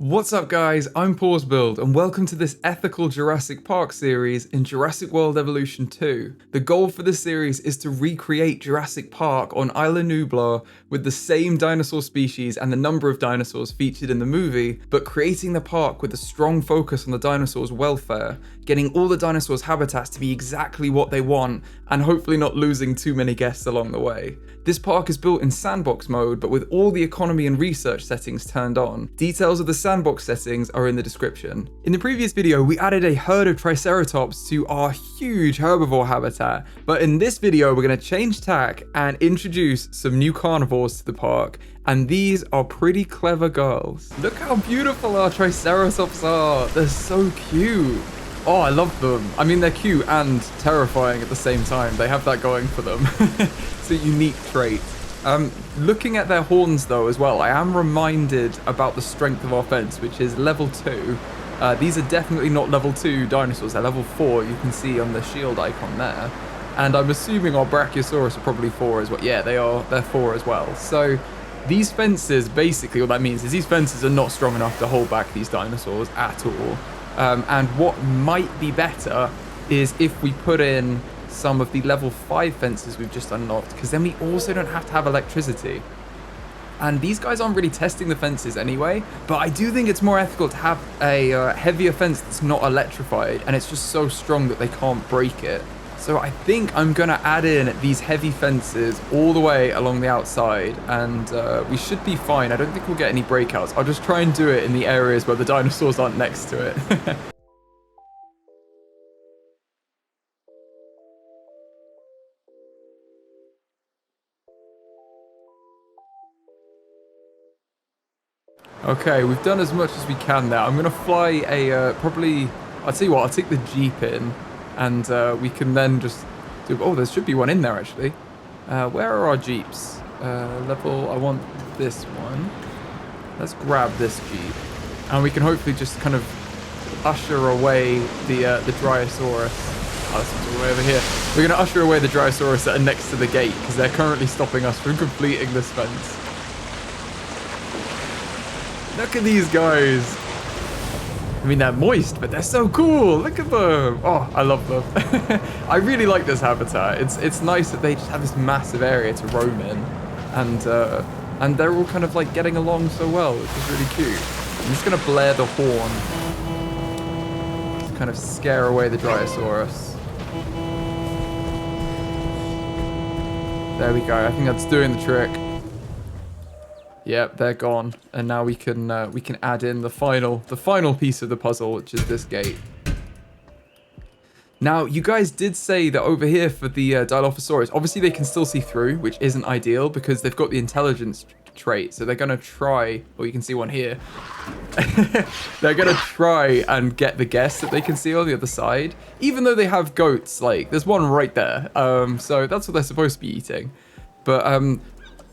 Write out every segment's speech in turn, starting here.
What's up guys, I'm PawsBuild and welcome to this ethical Jurassic Park series in Jurassic World Evolution 2. The goal for this series is to recreate Jurassic Park on Isla Nublar with the same dinosaur species and the number of dinosaurs featured in the movie, but creating the park with a strong focus on the dinosaurs' welfare, getting all the dinosaurs' habitats to be exactly what they want, and hopefully not losing too many guests along the way. This park is built in sandbox mode, but with all the economy and research settings turned on. Details of the sandbox settings are in the description. In the previous video, we added a herd of Triceratops to our huge herbivore habitat, but in this video, we're going to change tack and introduce some new carnivores to the park, and these are pretty clever girls. Look how beautiful our Triceratops are. They're so cute. Oh, I love them. I mean, they're cute and terrifying at the same time. They have that going for them. It's a unique trait. Looking at their horns though as well, I am reminded about the strength of our fence, which is level 2. These are definitely not level 2 dinosaurs. They're level 4, you can see on the shield icon there. And I'm assuming our Brachiosaurus are probably 4 as well. Yeah, they're 4 as well. So these fences, basically what that means is these fences are not strong enough to hold back these dinosaurs at all. And what might be better is if we put in some of the level 5 fences we've just unlocked, because then we also don't have to have electricity. And these guys aren't really testing the fences anyway, but I do think it's more ethical to have a heavier fence that's not electrified and it's just so strong that they can't break it. So I think I'm gonna add in these heavy fences all the way along the outside, and we should be fine. I don't think we'll get any breakouts. I'll just try and do it in the areas where the dinosaurs aren't next to it. Okay, we've done as much as we can there. I'm gonna fly a probably. I'll tell you what. I'll take the Jeep in, and we can then just do. Oh, there should be one in there actually. Where are our Jeeps? Level. I want this one. Let's grab this Jeep, and we can hopefully just kind of usher away the Dryosaurus. Oh, this one's way over here. We're gonna usher away the Dryosaurus that are next to the gate because they're currently stopping us from completing this fence. Look at these guys. I mean, they're moist, but they're so cool. Look at them. Oh, I love them. I really like this habitat. It's nice that they just have this massive area to roam in. And they're all kind of like getting along so well, which is really cute. I'm just going to blare the horn to kind of scare away the Dryosaurus. There we go. I think that's doing the trick. Yep, they're gone, and now we can add in the final piece of the puzzle, which is this gate. Now, you guys did say that over here for the Dilophosaurus, obviously they can still see through, which isn't ideal because they've got the intelligence trait, so they're gonna try. Well, you can see one here. They're gonna try and get the guess that they can see on the other side, even though they have goats. Like, there's one right there. So that's what they're supposed to be eating, but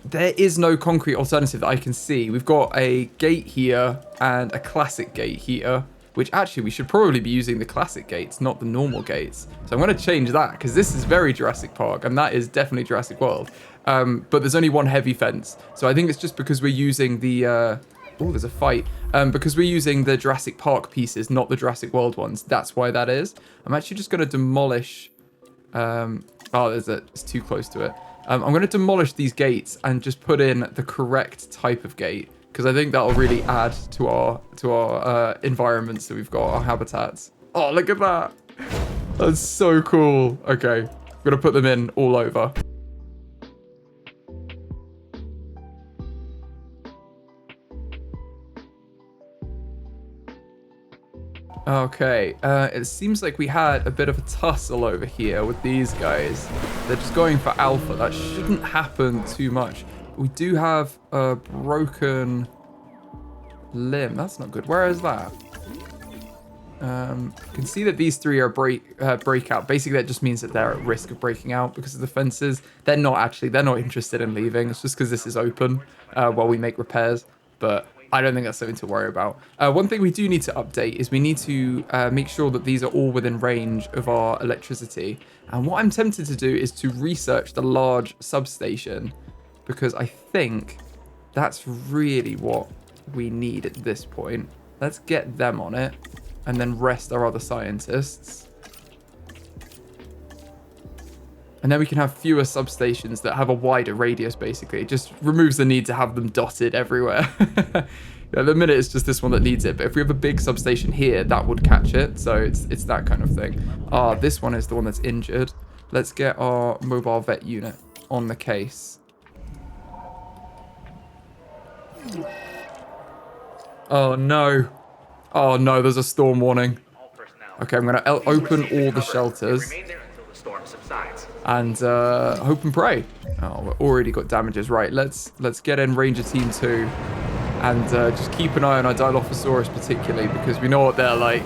there is no concrete alternative that I can see. We've got a gate here and a classic gate here, which actually we should probably be using the classic gates, not the normal gates. So I'm going to change that because this is very Jurassic Park and that is definitely Jurassic World. But there's only one heavy fence. So I think it's just because we're using the... oh, there's a fight. Because we're using the Jurassic Park pieces, not the Jurassic World ones. That's why that is. I'm actually just going to demolish... oh, it's too close to it. I'm going to demolish these gates and just put in the correct type of gate because I think that'll really add to our environments that we've got, our habitats. Oh, look at that. That's so cool. Okay, I'm going to put them in all over. Okay, it seems like we had a bit of a tussle over here with these guys. They're just going for alpha. That shouldn't happen too much. We do have a broken limb. That's not good. Where is that? You can see that these three are breakout. Basically, that just means that they're at risk of breaking out because of the fences. They're not interested in leaving. It's just because this is open while we make repairs. But I don't think that's something to worry about. One thing we do need to update is we need to make sure that these are all within range of our electricity. And what I'm tempted to do is to research the large substation because I think that's really what we need at this point. Let's get them on it and then rest our other scientists. And then we can have fewer substations that have a wider radius, basically. It just removes the need to have them dotted everywhere. At the minute, it's just this one that needs it. But if we have a big substation here, that would catch it. So it's that kind of thing. This one is the one that's injured. Let's get our mobile vet unit on the case. Oh, no. Oh, no, there's a storm warning. Okay, I'm going to open all the shelters. And hope and pray. Oh, we've already got damages. Right, let's get in Ranger Team 2. And just keep an eye on our Dilophosaurus particularly, because we know what they're like.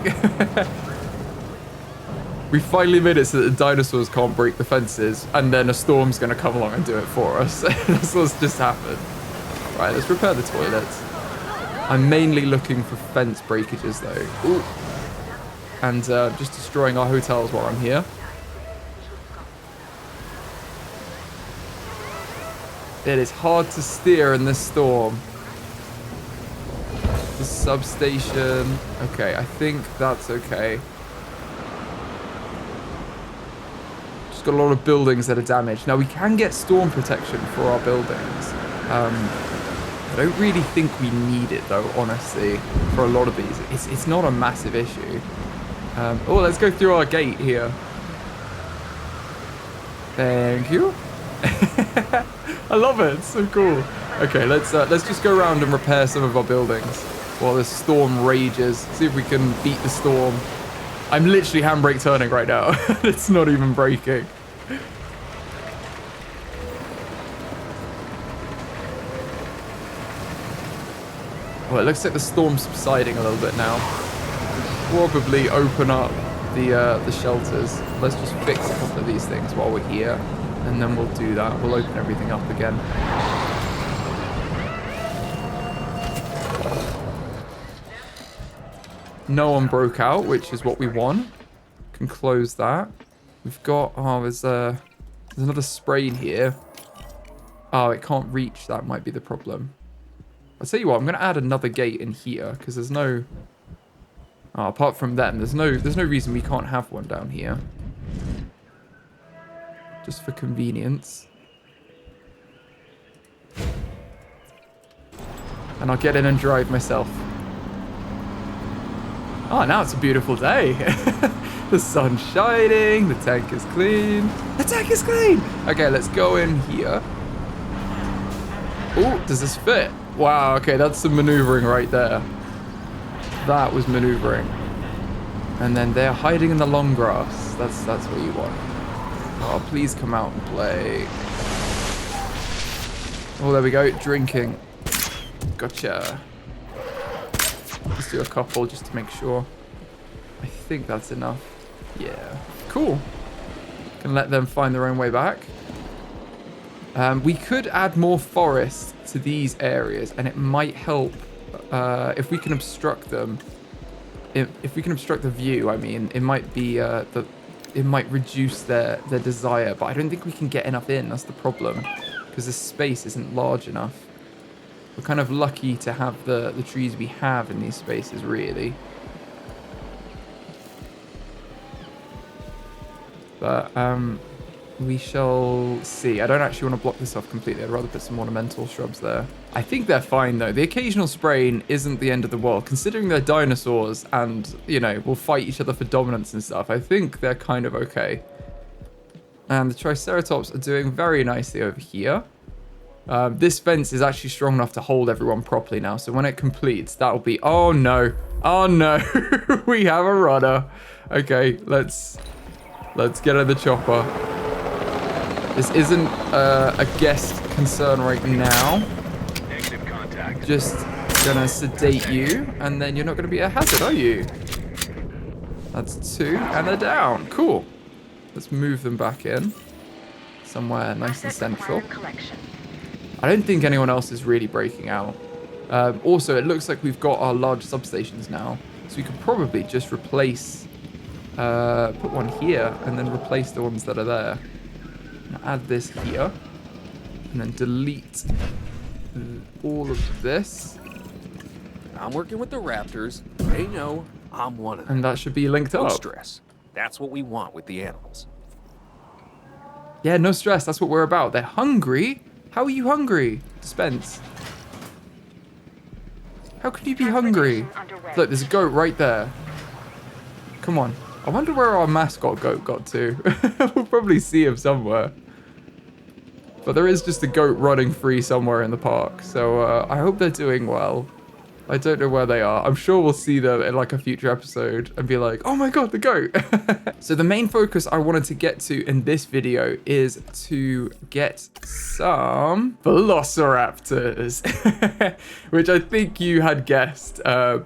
We finally made it so that the dinosaurs can't break the fences, and then a storm's going to come along and do it for us. That's what's just happened. Right, let's repair the toilets. I'm mainly looking for fence breakages, though. Ooh. And just destroying our hotels while I'm here. It is hard to steer in this storm. The substation. Okay, I think that's okay. Just got a lot of buildings that are damaged. Now, we can get storm protection for our buildings. I don't really think we need it, though, honestly, for a lot of these. It's not a massive issue. Oh, let's go through our gate here. Thank you. I love it. It's so cool. Okay, let's just go around and repair some of our buildings while this storm rages. See if we can beat the storm. I'm literally handbrake turning right now. It's not even braking. Well, it looks like the storm's subsiding a little bit now. Probably open up the shelters. Let's just fix a couple of these things while we're here. And then we'll do that. We'll open everything up again. No one broke out, which is what we want. Can close that. We've got... Oh, there's another sprain here. Oh, it can't reach. That might be the problem. I'll tell you what. I'm going to add another gate in here because there's no... Oh, apart from them, there's no reason we can't have one down here. Just for convenience. And I'll get in and drive myself. Oh, now it's a beautiful day. The sun's shining. The tank is clean. The tank is clean. Okay, let's go in here. Oh, does this fit? Wow, okay, that's some maneuvering right there. That was maneuvering. And then they're hiding in the long grass. That's what you want. Oh, please come out and play. Oh, there we go. Drinking. Gotcha. Let's do a couple just to make sure. I think that's enough. Yeah. Cool. Can let them find their own way back. We could add more forest to these areas, and it might help if we can obstruct them. If we can obstruct the view, I mean, it might be it might reduce their desire, but I don't think we can get enough in. That's the problem, because the space isn't large enough. We're kind of lucky to have the trees we have in these spaces, really. But we shall see. I don't actually want to block this off completely. I'd rather put some ornamental shrubs there. I think they're fine, though. The occasional spraying isn't the end of the world. Considering they're dinosaurs and, you know, will fight each other for dominance and stuff, I think they're kind of okay. And the Triceratops are doing very nicely over here. This fence is actually strong enough to hold everyone properly now. So when it completes, that'll be... Oh, no. Oh, no. We have a runner. Okay, let's get in the chopper. This isn't a guest concern right now. Just gonna sedate you, and then you're not gonna be a hazard, are you? That's 2, and they're down. Cool. Let's move them back in. Somewhere nice and central. I don't think anyone else is really breaking out. Also, it looks like we've got our large substations now. So we could probably just replace... put one here, and then replace the ones that are there. Add this here, and then delete all of this. I'm working with the raptors. They know I'm one of them. And that should be linked No up. stress. That's what we want with the animals. Yeah, no stress. That's what we're about. They're hungry. How are you hungry, Spence? How could you be hungry? Look, there's a goat right there. Come on. I wonder where our mascot goat got to. We'll probably see him somewhere. But there is just a goat running free somewhere in the park. So I hope they're doing well. I don't know where they are. I'm sure we'll see them in like a future episode and be like, oh my god, the goat. So the main focus I wanted to get to in this video is to get some Velociraptors, which I think you had guessed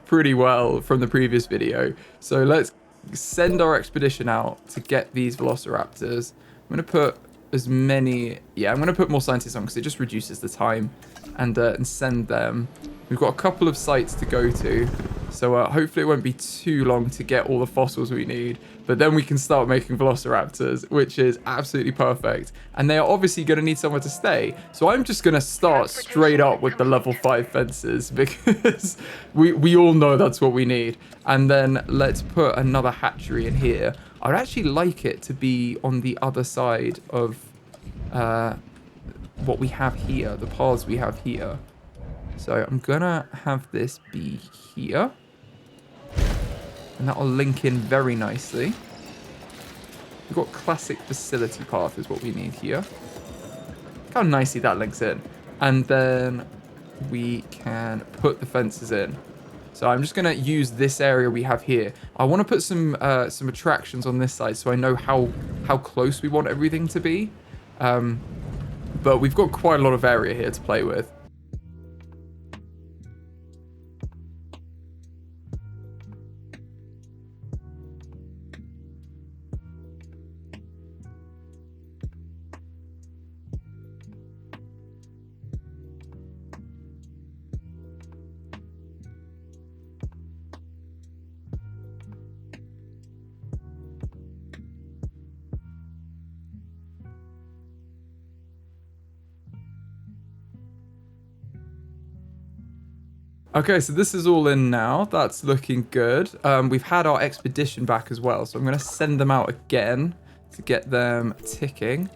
pretty well from the previous video. So let's send our expedition out to get these Velociraptors. I'm going to put as many, I'm going to put more scientists on because it just reduces the time, and send them. We've got a couple of sites to go to, so hopefully it won't be too long to get all the fossils we need, but then we can start making Velociraptors, which is absolutely perfect. And they are obviously going to need somewhere to stay, so I'm just going to start straight up with the level 5 fences because we all know that's what we need. And then let's put another hatchery in here. I'd actually like it to be on the other side of what we have here, the paths we have here. So I'm gonna have this be here, and that'll link in very nicely. We've got classic facility path is what we need here. Look how nicely that links in. And then we can put the fences in. So I'm just gonna use this area we have here. I want to put some attractions on this side so I know how close we want everything to be. But we've got quite a lot of area here to play with. Okay, so this is all in now. That's looking good. We've had our expedition back as well, so I'm going to send them out again to get them ticking.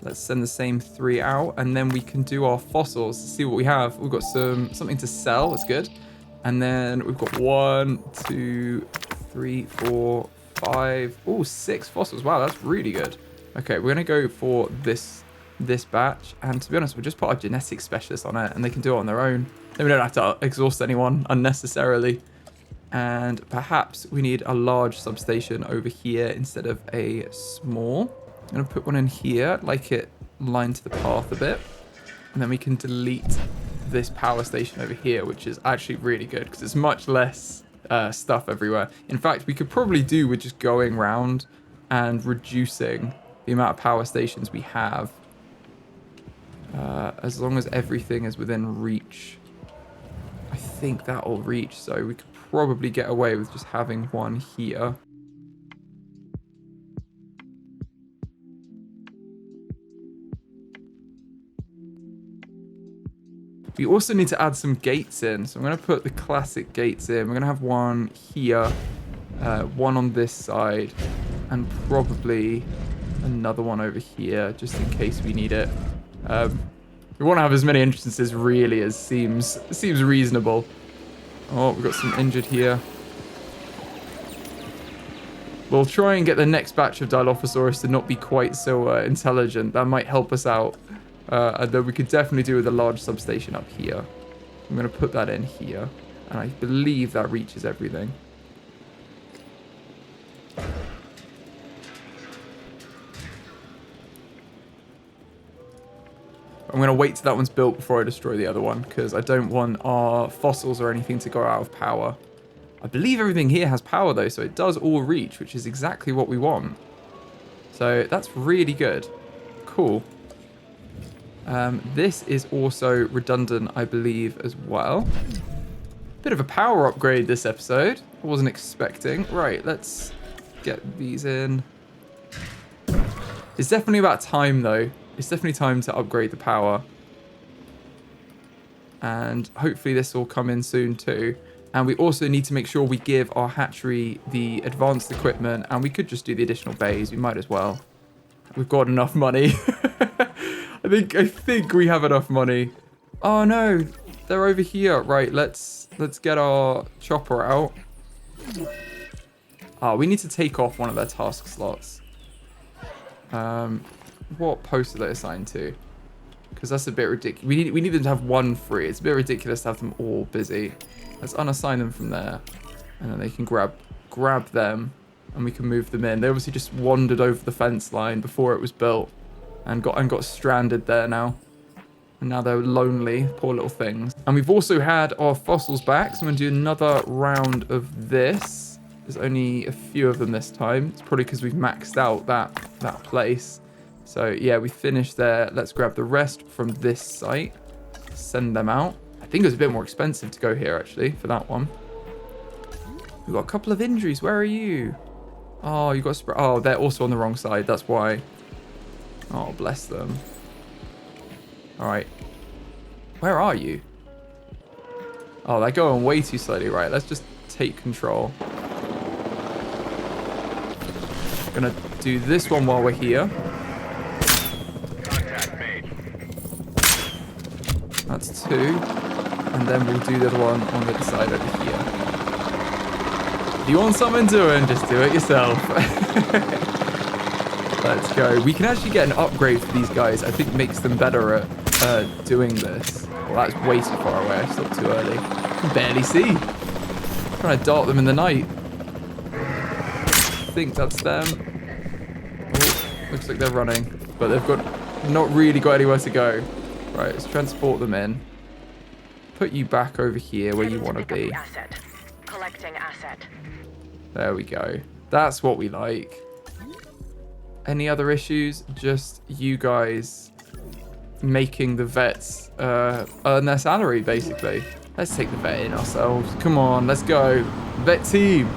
Let's send the same 3 out, and then we can do our fossils to see what we have. We've got something to sell. That's good. And then we've got 1, 2, 3, 4, 5. Oh, 6 fossils. Wow, that's really good. Okay, we're going to go for this batch, and to be honest, we'll just put our genetic specialist on it, and they can do it on their own. Then we don't have to exhaust anyone unnecessarily. And perhaps we need a large substation over here instead of a small. I'm going to put one in here, like it lined to the path a bit. And then we can delete this power station over here, which is actually really good because it's much less stuff everywhere. In fact, we could probably do with just going around and reducing the amount of power stations we have. As long as everything is within reach. I think that'll reach, so we could probably get away with just having one here. We also need to add some gates in, so I'm going to put the classic gates in. We're going to have one here, one on this side, and probably another one over here, just in case we need it. We want to have as many entrances really as seems reasonable. Oh, we've got some injured here. We'll try and get the next batch of Dilophosaurus to not be quite so intelligent. That might help us out. And then we could definitely do with a large substation up here. I'm going to put that in here. And I believe that reaches everything. I'm going to wait till that one's built before I destroy the other one, because I don't want our fossils or anything to go out of power. I believe everything here has power, though, so it does all reach, which is exactly what we want. So that's really good. Cool. This is also redundant, I believe, as well. Bit of a power upgrade this episode. I wasn't expecting. Right, let's get these in. It's definitely about time, though. It's definitely time to upgrade the power. And hopefully this will come in soon too. And we also need to make sure we give our hatchery the advanced equipment, and we could just do the additional bays. We might as well. We've got enough money. I think we have enough money. Oh no, they're over here. Right, let's get our chopper out. Oh, we need to take off one of their task slots. What post are they assigned to? Because that's a bit ridiculous. We need them to have one free. It's a bit ridiculous to have them all busy. Let's unassign them from there, and then they can grab them, and we can move them in. They obviously just wandered over the fence line before it was built, and got stranded there now. And now they're lonely, poor little things. And we've also had our fossils back, so I'm gonna do another round of this. There's only a few of them this time. It's probably because we've maxed out that place. So yeah, we finished there. Let's grab the rest from this site, send them out. I think it was a bit more expensive to go here, actually, for that one. We've got a couple of injuries. Where are you? Oh, you got oh, they're also on the wrong side. That's why. Oh, bless them. All right. Where are you? Oh, they're going way too slowly. Right, let's just take control. Gonna do this one while we're here. That's 2. And then we'll do the other one on the side over here. If you want something doing, just do it yourself. Let's go. We can actually get an upgrade for these guys. I think makes them better at doing this. Well, that's way too far away. I stopped too early. I can barely see. I'm trying to dart them in the night. I think that's them. Oh, looks like they're running. But they've not really got anywhere to go. Right, let's transport them in. Put you back over here where you want to be. Collecting asset. There we go. That's what we like. Any other issues? Just you guys making the vets earn their salary, basically. Let's take the vet in ourselves. Come on, let's go. Vet team.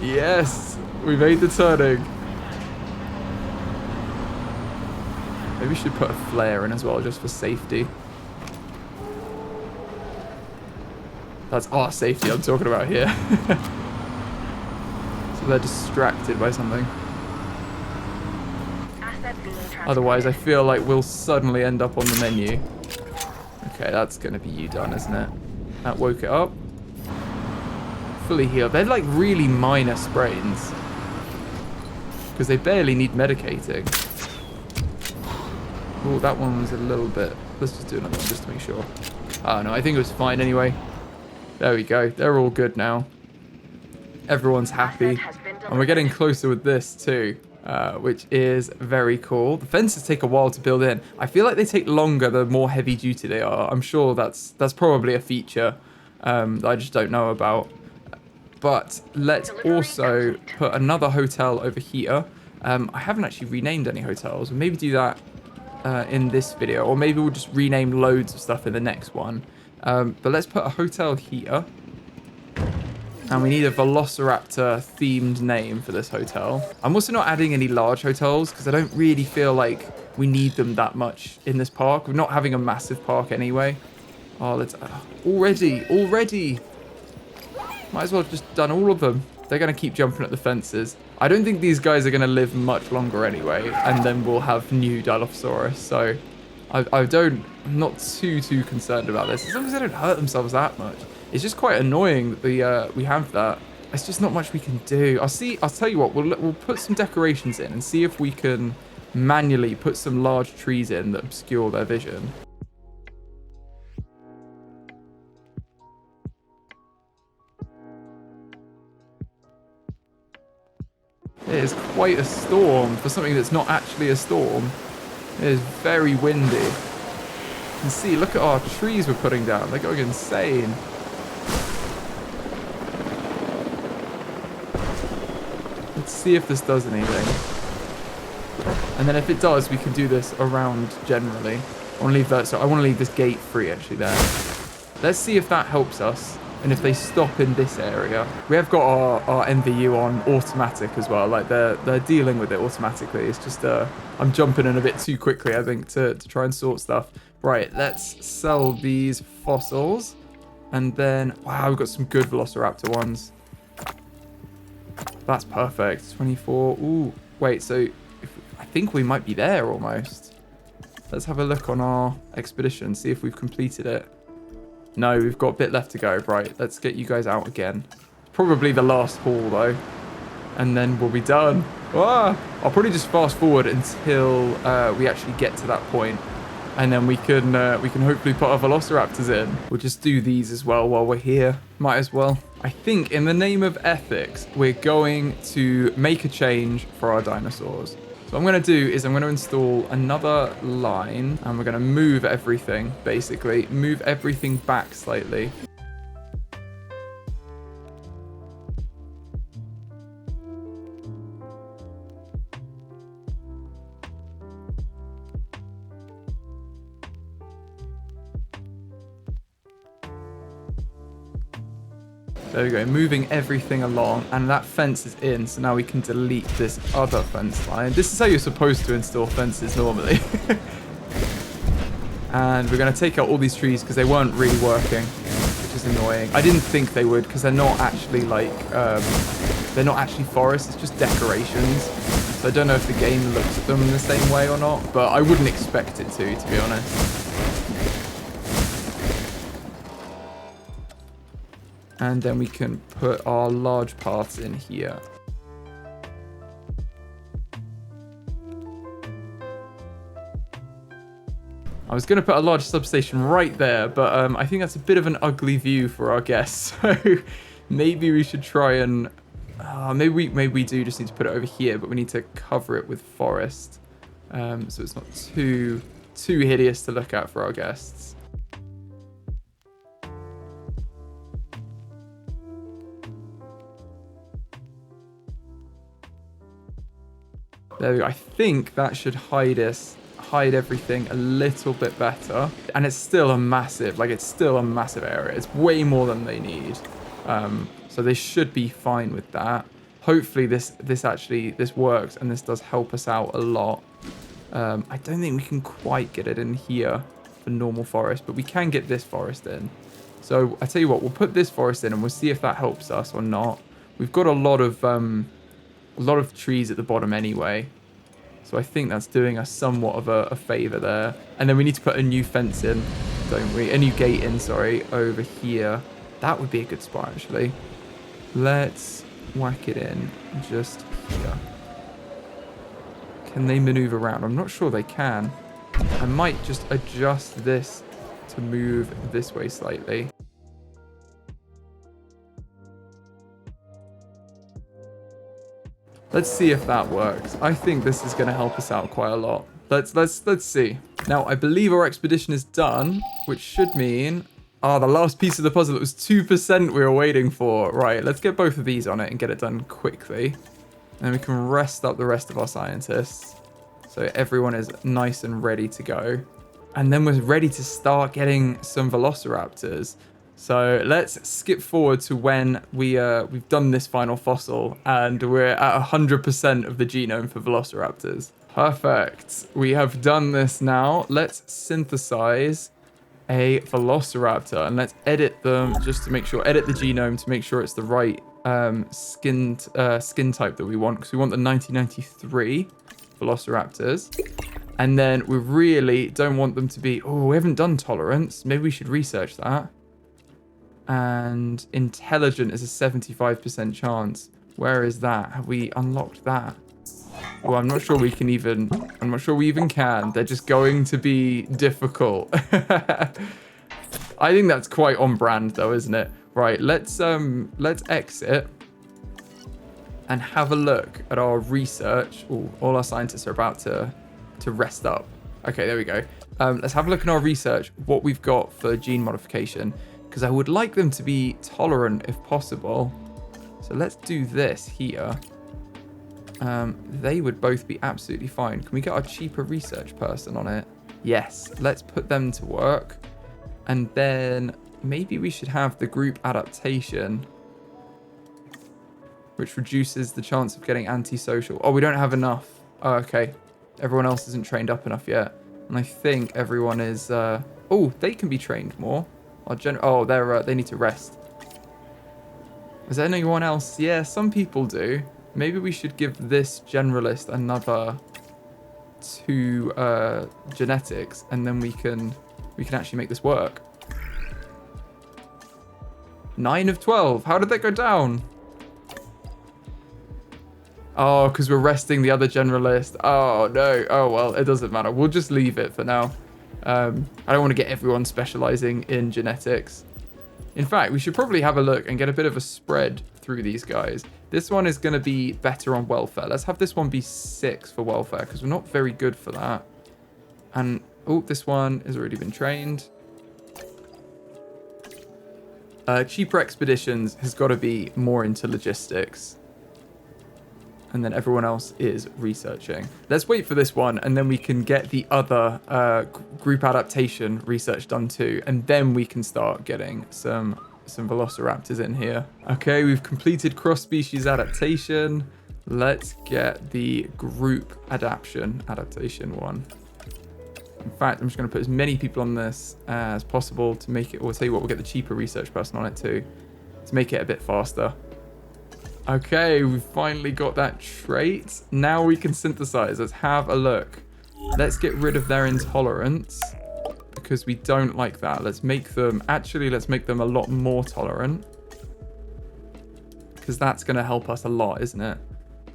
Yes, we made the turning. Maybe we should put a flare in as well, just for safety. That's our safety I'm talking about here. So they're distracted by something. Otherwise, I feel like we'll suddenly end up on the menu. Okay, that's going to be you done, isn't it? That woke it up. Fully healed. They're like really minor sprains. Because they barely need medicating. Oh, that one was a little bit... Let's just do another one just to make sure. Oh, no, I think it was fine anyway. There we go. They're all good now. Everyone's happy. And we're getting closer with this too, which is very cool. The fences take a while to build in. I feel like they take longer the more heavy duty they are. I'm sure that's probably a feature that I just don't know about. But let's also put another hotel over here. I haven't actually renamed any hotels. We'll maybe do that in this video, or maybe we'll just rename loads of stuff in the next one. But let's put a hotel here. And we need a Velociraptor themed name for this hotel. I'm also not adding any large hotels because I don't really feel like we need them that much in this park. We're not having a massive park anyway. Oh, let's... already. Might as well have just done all of them. They're going to keep jumping at the fences. I don't think these guys are going to live much longer anyway. And then we'll have new Dilophosaurus. So I'm not too concerned about this. As long as they don't hurt themselves that much. It's just quite annoying that we have that. It's just not much we can do. I'll tell you what, we'll put some decorations in and see if we can manually put some large trees in that obscure their vision. It is quite a storm for something that's not actually a storm. It is very windy. You can see, look at our trees we're putting down. They're going insane. Let's see if this does anything. And then if it does, we can do this around generally. I want to leave that, so I want to leave this gate free actually there. Let's see if that helps us. And if they stop in this area. We have got our MVU on automatic as well. Like they're dealing with it automatically. It's just I'm jumping in a bit too quickly, I think, to try and sort stuff. Right, let's sell these fossils. And then, wow, we've got some good Velociraptor ones. That's perfect. 24. Ooh, wait, so I think we might be there almost. Let's have a look on our expedition, see if we've completed it. No, we've got a bit left to go. Right, let's get you guys out again. Probably the last haul, though. And then we'll be done. Ah, I'll probably just fast forward until we actually get to that point. And then we can hopefully put our Velociraptors in. We'll just do these as well while we're here. Might as well. I think in the name of ethics, we're going to make a change for our dinosaurs. So what I'm going to do is I'm going to install another line and we're going to move everything, basically. Move everything back slightly. There we go, moving everything along, and that fence is in, so now we can delete this other fence line. This is how you're supposed to install fences normally. And we're going to take out all these trees because they weren't really working, which is annoying. I didn't think they would because they're not actually like, they're not actually forests, it's just decorations. So I don't know if the game looks at them the same way or not, but I wouldn't expect it to be honest. And then we can put our large paths in here. I was going to put a large substation right there, but I think that's a bit of an ugly view for our guests. So maybe we should try and... maybe we do just need to put it over here, but we need to cover it with forest. So it's not too hideous to look at for our guests. There we go. I think that should hide everything a little bit better. And it's still a massive area. It's way more than they need. So they should be fine with that. Hopefully this works and this does help us out a lot. I don't think we can quite get it in here for normal forest, but we can get this forest in. So I tell you what, we'll put this forest in and we'll see if that helps us or not. We've got a lot of trees at the bottom anyway, so I think that's doing us somewhat of a favor there. And then we need to put a new fence in, don't we? A new gate in, sorry, over here. That would be a good spot actually. Let's whack it in just here. Can they maneuver around? I'm not sure they can. I might just adjust this to move this way slightly. Let's see if that works. I think this is going to help us out quite a lot. Let's see. Now, I believe our expedition is done, which should mean... the last piece of the puzzle, it was 2% we were waiting for. Right, let's get both of these on it and get it done quickly. And then we can rest up the rest of our scientists. So everyone is nice and ready to go. And then we're ready to start getting some Velociraptors. So let's skip forward to when we've done this final fossil and we're at 100% of the genome for Velociraptors. Perfect. We have done this now. Let's synthesize a Velociraptor and let's edit them just to make sure, edit the genome to make sure it's the right skin type that we want, because we want the 1993 Velociraptors. And then we really don't want them to be, we haven't done tolerance. Maybe we should research that. And intelligent is a 75% chance. Where is that? Have we unlocked that? Well, I'm not sure we even can. They're just going to be difficult. I think that's quite on brand though, isn't it? Right, let's exit and have a look at our research. Ooh, all our scientists are about to rest up. Okay, there we go. Let's have a look at our research, what we've got for gene modification, because I would like them to be tolerant if possible. So let's do this here. They would both be absolutely fine. Can we get our cheaper research person on it? Yes, let's put them to work. And then maybe we should have the group adaptation, which reduces the chance of getting antisocial. Oh, we don't have enough. Oh, okay. Everyone else isn't trained up enough yet. And I think everyone is... oh, they can be trained more. Oh, they need to rest. Is there anyone else? Yeah, some people do. Maybe we should give this generalist another 2 genetics, and then we can actually make this work. 9 of 12. How did that go down? Oh, because we're resting the other generalist. Oh, no. Oh, well, it doesn't matter. We'll just leave it for now. I don't want to get everyone specializing in genetics. In fact, we should probably have a look and get a bit of a spread through these guys. This one is going to be better on welfare. Let's have this one be 6 for welfare because we're not very good for that. And, oh, this one has already been trained. Cheaper expeditions has got to be more into logistics. And then everyone else is researching. Let's wait for this one, and then we can get the other group adaptation research done too. And then we can start getting some Velociraptors in here. Okay, we've completed cross-species adaptation. Let's get the group adaptation one. In fact, I'm just going to put as many people on this as possible to make it, or tell you what, we'll get the cheaper research person on it too, to make it a bit faster. Okay, we've finally got that trait. Now we can synthesize. Let's have a look. Let's get rid of their intolerance because we don't like that. Let's make them a lot more tolerant because that's going to help us a lot, isn't it?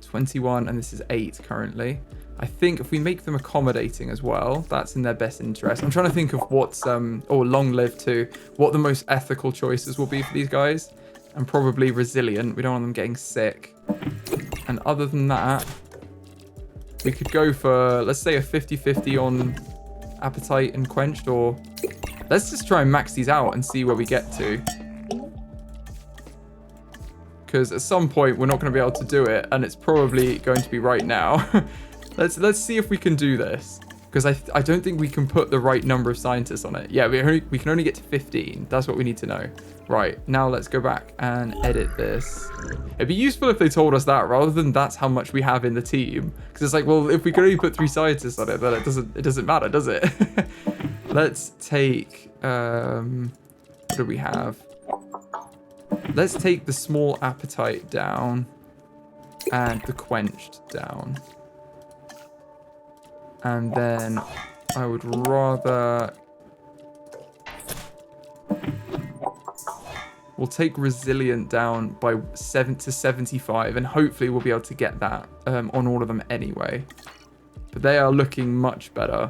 21, and this is 8 currently. I think if we make them accommodating as well, that's in their best interest. I'm trying to think of what's, or long-lived too, what the most ethical choices will be for these guys. And probably resilient. We don't want them getting sick. And other than that, we could go for, let's say, a 50-50 on appetite and quenched, or let's just try and max these out and see where we get to. Because at some point, we're not going to be able to do it, and it's probably going to be right now. Let's see if we can do this. Because I don't think we can put the right number of scientists on it. Yeah, we can only get to 15. That's what we need to know. Right, now let's go back and edit this. It'd be useful if they told us that rather than that's how much we have in the team. Because it's like, well, if we can only put 3 scientists on it, then it doesn't matter, does it? Let's take, what do we have? Let's take the small appetite down and the quenched down. And then I would rather... We'll take resilient down by 7 to 75, and hopefully we'll be able to get that on all of them anyway. But they are looking much better.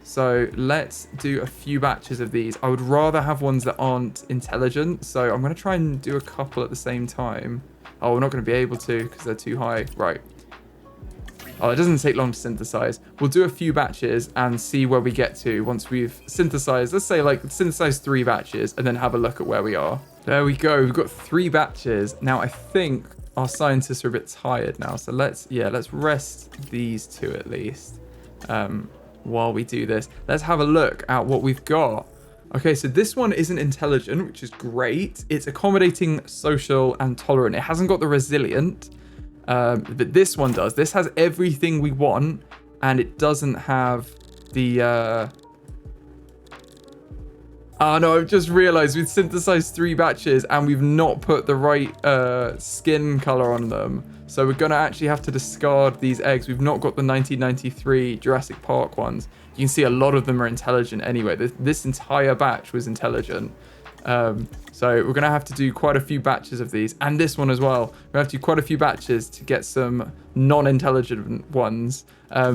So let's do a few batches of these. I would rather have ones that aren't intelligent, so I'm going to try and do a couple at the same time. Oh, we're not going to be able to because they're too high. Right. Oh, it doesn't take long to synthesize. We'll do a few batches and see where we get to once we've synthesized. Let's say like synthesize 3 batches and then have a look at where we are. There we go. We've got 3 batches. Now I think our scientists are a bit tired now. So let's rest these 2 at least while we do this. Let's have a look at what we've got. Okay, so this one isn't intelligent, which is great. It's accommodating, social, and tolerant. It hasn't got the resilient. But this one does. This has everything we want, and it doesn't have the... Oh no, I've just realized we've synthesized 3 batches, and we've not put the right skin color on them. So we're going to actually have to discard these eggs. We've not got the 1993 Jurassic Park ones. You can see a lot of them are intelligent anyway. This entire batch was intelligent. So we're going to have to do quite a few batches of these, and this one as well. We have to do quite a few batches to get some non-intelligent ones.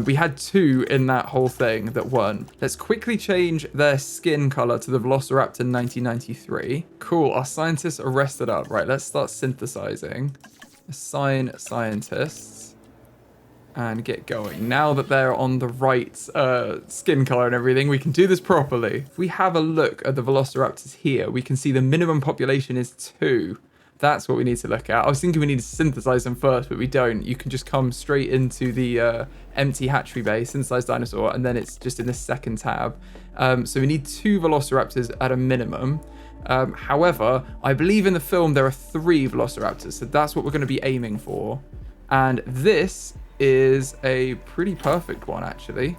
We had 2 in that whole thing that weren't. Let's quickly change their skin color to the Velociraptor 1993. Cool, our scientists are rested up. Right, let's start synthesizing. Assign scientists. And get going. Now that they're on the right skin color and everything, we can do this properly. If we have a look at the Velociraptors here, we can see the minimum population is 2. That's what we need to look at. I was thinking we need to synthesize them first, but we don't. You can just come straight into the empty hatchery bay, synthesize dinosaur, and then it's just in the second tab. So we need 2 Velociraptors at a minimum. However, I believe in the film there are 3 Velociraptors, so that's what we're going to be aiming for. And this is a pretty perfect one, actually.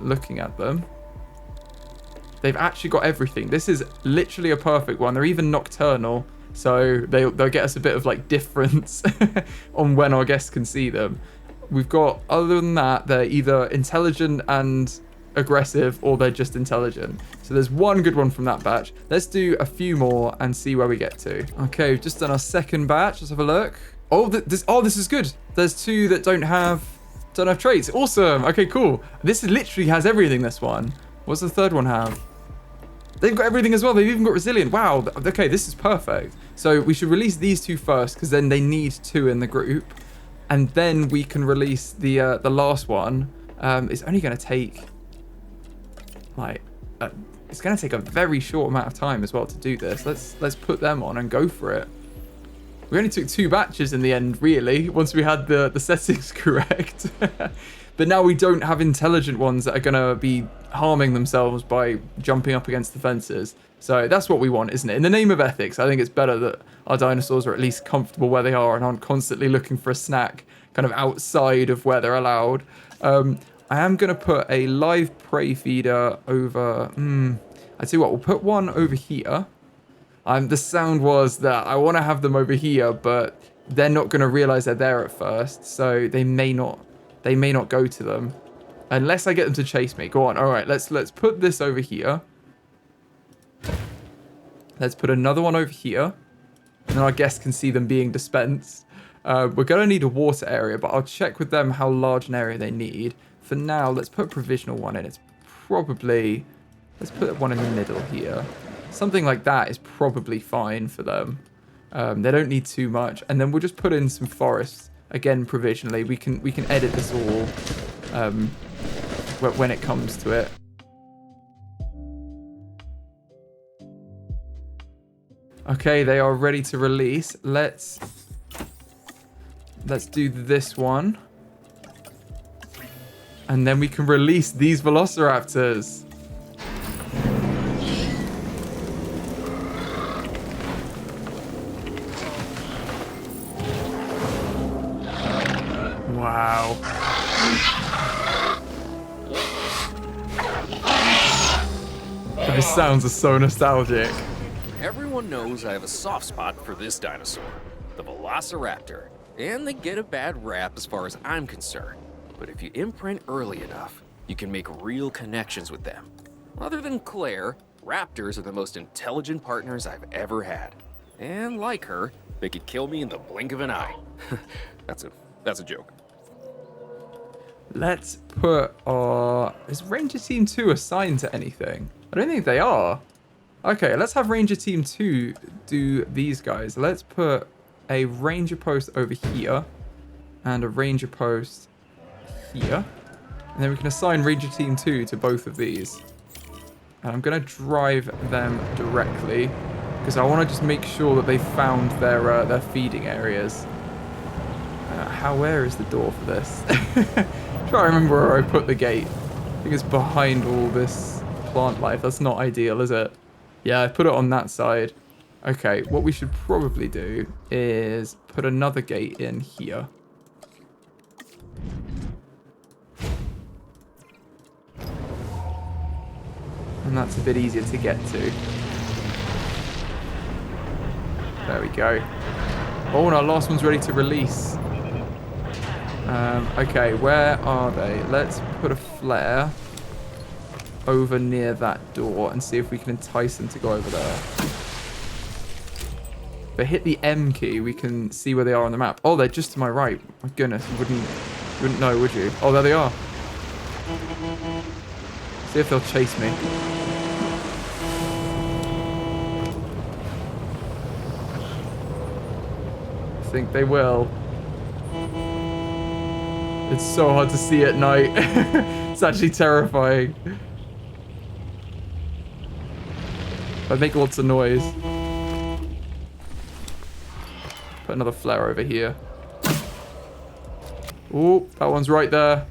looking at them. They've actually got everything. This is literally a perfect one. They're even nocturnal, so they'll get us a bit of like difference on when our guests can see them. We've got, other than that, they're either intelligent and aggressive, or they're just intelligent. So there's one good one from that batch. Let's do a few more and see where we get to. Okay, we've just done our second batch. Let's have a look. Oh, this is good. There's two that don't have traits. Awesome. Okay, cool. This literally has everything, this one. What's the third one have? They've got everything as well. They've even got resilient. Wow. Okay, this is perfect. So we should release these two first, because then they need two in the group. And then we can release the last one. It's only going to take it's going to take a very short amount of time as well to do this. Let's put them on and go for it. We only took 2 batches in the end, really, once we had the settings correct. But now we don't have intelligent ones that are going to be harming themselves by jumping up against the fences. So that's what we want, isn't it? In the name of ethics, I think it's better that our dinosaurs are at least comfortable where they are and aren't constantly looking for a snack kind of outside of where they're allowed. I am going to put a live prey feeder over... I tell you what, we'll put one over here. The sound was that I want to have them over here, but they're not going to realize they're there at first, so they may not go to them unless I get them to chase me. Go on. All right, let's put this over here. Let's put another one over here, and then our guests can see them being dispensed. We're going to need a water area, but I'll check with them how large an area they need. For now, let's put a provisional one in. It's probably... Let's put one in the middle here. Something like that is probably fine for them. They don't need too much. And then we'll just put in some forests. Again, provisionally. We can edit this all when it comes to it. Okay, they are ready to release. Let's do this one. And then we can release these Velociraptors. Wow. Those sounds are so nostalgic. Everyone knows I have a soft spot for this dinosaur, the Velociraptor, and they get a bad rap as far as I'm concerned. But if you imprint early enough, you can make real connections with them. Other than Claire, raptors are the most intelligent partners I've ever had. And like her, they could kill me in the blink of an eye. That's a joke. Let's put our... Is Ranger Team 2 assigned to anything? I don't think they are. Okay, let's have Ranger Team 2 do these guys. Let's put a Ranger post over here and a Ranger post here. And then we can assign Ranger Team 2 to both of these. And I'm going to drive them directly because I want to just make sure that they found their feeding areas. Where is the door for this? Try to remember where I put the gate. I think it's behind all this plant life. That's not ideal, is it? Yeah, I put it on that side. Okay, what we should probably do is put another gate in here. And that's a bit easier to get to. There we go. Oh, and our last one's ready to release. Okay, where are they? Let's put a flare over near that door and see if we can entice them to go over there. If I hit the M key, we can see where they are on the map. Oh, they're just to my right. My goodness, you wouldn't know, would you? Oh, there they are. See if they'll chase me. I think they will. It's so hard to see at night. It's actually terrifying. I make lots of noise. Put another flare over here. Oh, that one's right there.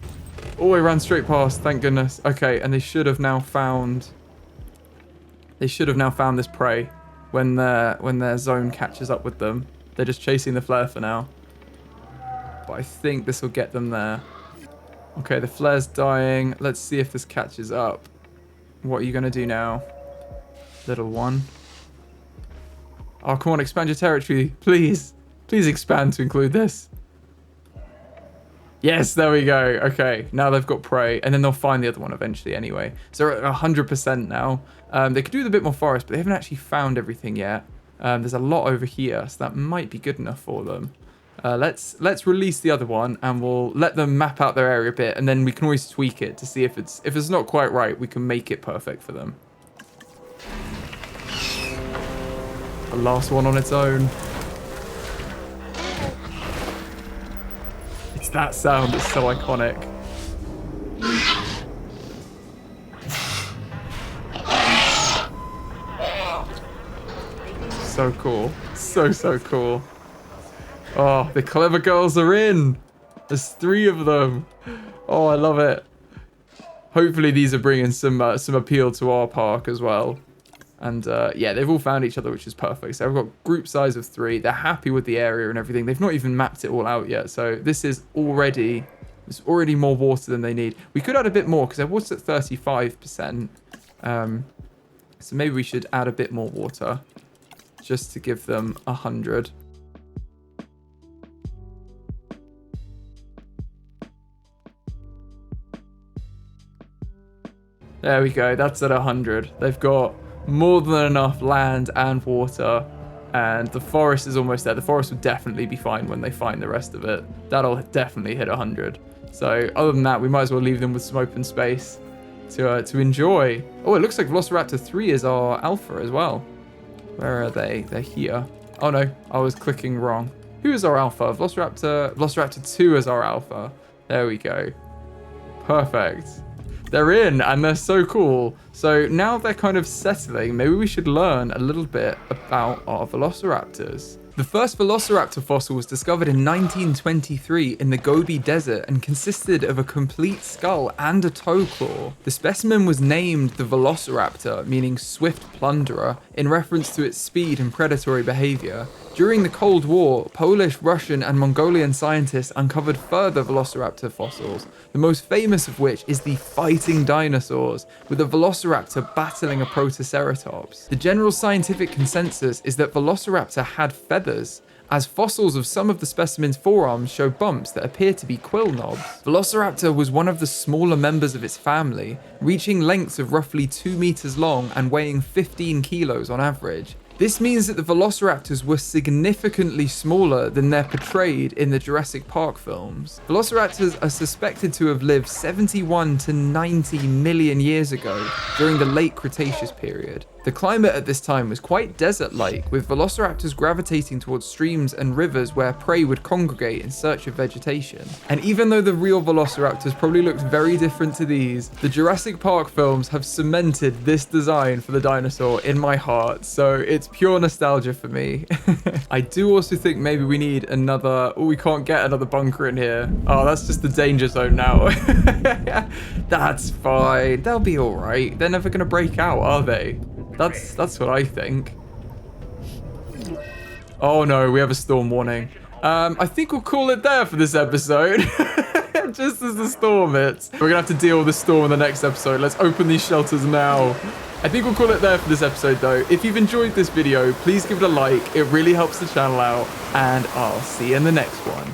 Oh, I ran straight past. Thank goodness. Okay, and they should have now found. They should have now found this prey when their zone catches up with them. They're just chasing the flare for now. But I think this will get them there. Okay, the flare's dying. Let's see if this catches up. What are you going to do now, little one? Oh, come on, expand your territory. Please. Please expand to include this. Yes, there we go. Okay, now they've got prey, and then they'll find the other one eventually anyway. So they're at 100% now. They could do with a bit more forest, but they haven't actually found everything yet. There's a lot over here, so that might be good enough for them. Let's release the other one, and we'll let them map out their area a bit, and then we can always tweak it to see if it's not quite right. We can make it perfect for them. The last one on its own. It's that sound that's so iconic. So cool. So cool. Oh, the clever girls are in. There's 3 of them. Oh, I love it. Hopefully these are bringing some appeal to our park as well. And yeah, they've all found each other, which is perfect. So I've got group size of 3. They're happy with the area and everything. They've not even mapped it all out yet. So this is already, there's already more water than they need. We could add a bit more because their water's at 35%. So maybe we should add a bit more water just to give them 100. There we go. That's at 100. They've got more than enough land and water, and the forest is almost there. The forest will definitely be fine when they find the rest of it. That'll definitely hit 100. So other than that, we might as well leave them with some open space to enjoy. Oh, it looks like Velociraptor 3 is our alpha as well. Where are they? They're here. Oh no, I was clicking wrong. Who is our alpha? Velociraptor 2 is our alpha. There we go. Perfect. They're in, and they're so cool. So now they're kind of settling. Maybe we should learn a little bit about our Velociraptors. The first Velociraptor fossil was discovered in 1923 in the Gobi Desert and consisted of a complete skull and a toe claw. The specimen was named the Velociraptor, meaning swift plunderer, in reference to its speed and predatory behavior. During the Cold War, Polish, Russian, and Mongolian scientists uncovered further Velociraptor fossils, the most famous of which is the fighting dinosaurs, with a Velociraptor battling a Protoceratops. The general scientific consensus is that Velociraptor had feathers, as fossils of some of the specimen's forearms show bumps that appear to be quill knobs. Velociraptor was one of the smaller members of its family, reaching lengths of roughly 2 meters long and weighing 15 kilos on average. This means that the Velociraptors were significantly smaller than they're portrayed in the Jurassic Park films. Velociraptors are suspected to have lived 71 to 90 million years ago during the late Cretaceous period. The climate at this time was quite desert-like, with Velociraptors gravitating towards streams and rivers where prey would congregate in search of vegetation. And even though the real Velociraptors probably looked very different to these, the Jurassic Park films have cemented this design for the dinosaur in my heart, so it's pure nostalgia for me. I do also think maybe we need another... Oh, we can't get another bunker in here. Oh, that's just the danger zone now. That's fine. They'll be all right. They're never going to break out, are they? That's what I think. Oh no, we have a storm warning. I think we'll call it there for this episode. Just as the storm hits. We're gonna have to deal with the storm in the next episode. Let's open these shelters now. I think we'll call it there for this episode though. If you've enjoyed this video, please give it a like. It really helps the channel out. And I'll see you in the next one.